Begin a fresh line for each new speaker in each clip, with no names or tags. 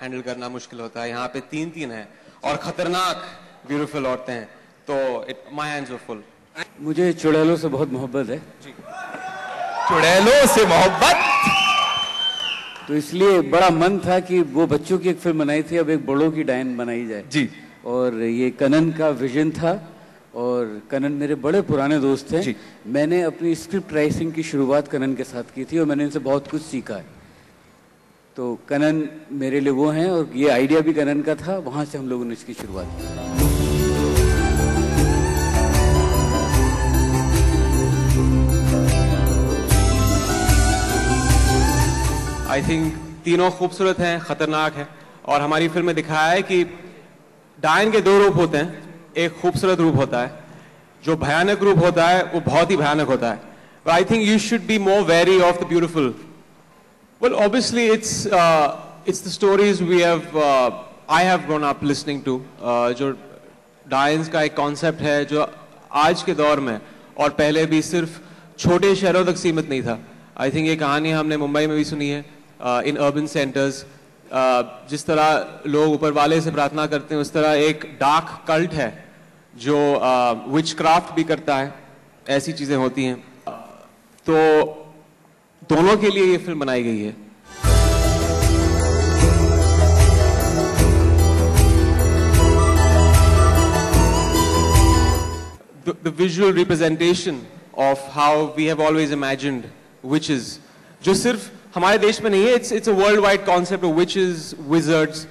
Handle करना मुश्किल होता है। यहाँ पे 3-3 है और खतरनाक ब्यूटीफुल औरतें हैं, तो माय हैंड्स वर फुल।
मुझे चुड़ैलों से बहुत मोहब्बत है
जी।
चुड़ैलों से मोहब्बत,
तो इसलिए बड़ा मन था कि वो बच्चों की एक फिल्म बनाई थी, अब एक बड़ों की डायन बनाई जाए
जी।
और ये कनन का विजन था और कनन मेरे बड़े पुराने दोस्त हैं
जी।
मैंने अपनी स्क्रिप्ट राइटिंग की शुरुआत कनन के साथ की थी और मैंने इनसे बहुत कुछ सीखा है। तो कनन मेरे लिए वो हैं और ये आइडिया भी कनन का था, वहाँ से हम लोगों ने इसकी शुरुआत की।
आई थिंक तीनों खूबसूरत हैं, खतरनाक हैं, और हमारी फिल्म में दिखाया है कि डायन के 2 रूप होते हैं। एक खूबसूरत रूप होता है, जो भयानक रूप होता है वो बहुत ही भयानक होता है। But I think you should be more wary of the beautiful. Well obviously it's the stories we have I have grown up listening to. जो डायंस का एक कॉन्सेप्ट है जो आज के दौर में और पहले भी सिर्फ छोटे शहरों तक सीमित नहीं था। आई थिंक ये कहानी हमने मुंबई में भी सुनी है, इन अर्बन सेंटर्स। जिस तरह लोग ऊपर वाले से प्रार्थना करते हैं, उस तरह एक डार्क कल्ट है जो विचक्राफ्ट भी करता है, ऐसी चीजें होती हैं। तो दोनों के लिए ये फिल्म बनाई गई है। The visual representation of how we have always imagined witches, जो सिर्फ हमारे देश में नहीं है, it's a worldwide concept of witches, wizards.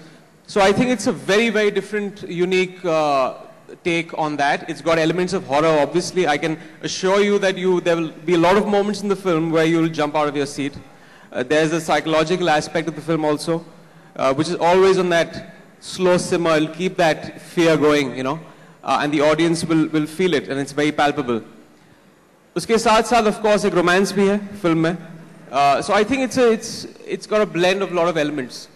So I think it's a very, very different, unique take on that. It's got elements of horror, obviously. I can assure you that there will be a lot of moments in the film where you will jump out of your seat. There's a psychological aspect of the film also, which is always on that slow simmer. It'll keep that fear going, you know, and the audience will feel it, and it's very palpable. उसके साथ साथ of course एक romance भी है film में. So I think it's got a blend of a lot of elements.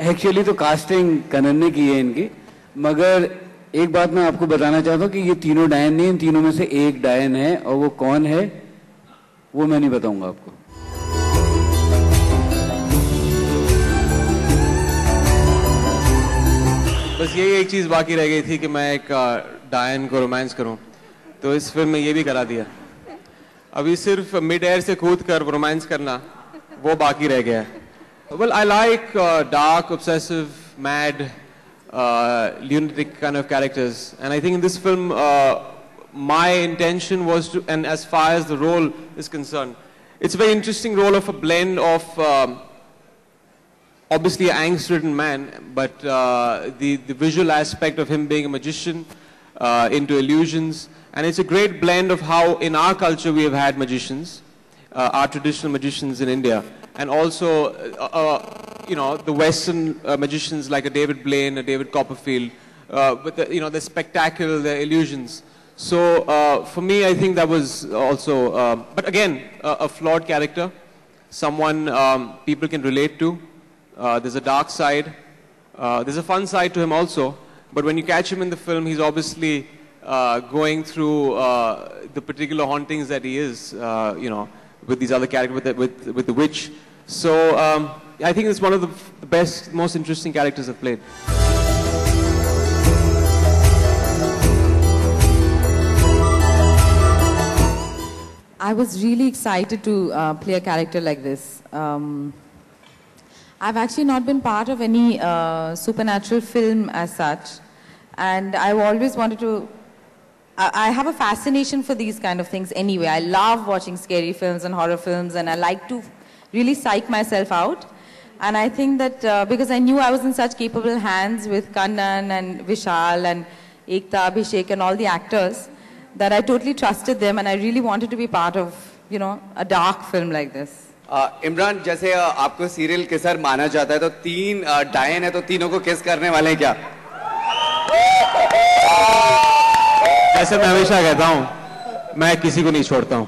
Actually तो casting Kanan ने की है इनकी, मगर एक बात मैं आपको बताना चाहता हूँ कि ये तीनों डायन नहीं, इन तीनों में से एक डायन है और वो कौन है वो मैं नहीं बताऊंगा आपको।
बस यही एक चीज बाकी रह गई थी कि मैं एक डायन को रोमांस करूं, तो इस फिल्म में ये भी करा दिया। अभी सिर्फ मिड एयर से कूद कर रोमांस करना वो बाकी रह गया है। Well, I like dark, obsessive, mad, lunatic kind of characters, and I think in this film my intention was to, and as far as the role is concerned, it's a very interesting role of a blend of obviously an angst-ridden man, but the visual aspect of him being a magician into illusions, and it's a great blend of how in our culture we have had magicians, our traditional magicians in India, and also you know, the Western magicians like a David Blaine, a David Copperfield, with the, you know, the spectacle, the illusions. So for me, I think that was also, but again, a flawed character, someone people can relate to. There's a dark side, there's a fun side to him also, but when you catch him in the film, he's obviously going through the particular hauntings that he is, you know, with these other characters, with the witch. So I think it's one of the best, most interesting characters I've played.
I was really excited to play a character like this. I've actually not been part of any supernatural film as such, and I've always wanted to. I have a fascination for these kind of things anyway. I love watching scary films and horror films, and I like to really psych myself out. And I think that because I knew I was in such capable hands with Kannan and Vishal and Ekta, Abhishek and all the actors, that I totally trusted them, and I really wanted to be part of, you know, a dark film like this.
Imran, जैसे आपको serial kisser माना जाता है, तो 3 डायन है, तो तीनों को किस करने वाले हैं क्या?
जैसे मैं हमेशा कहता हूँ, मैं किसी को नहीं छोड़ता हूँ।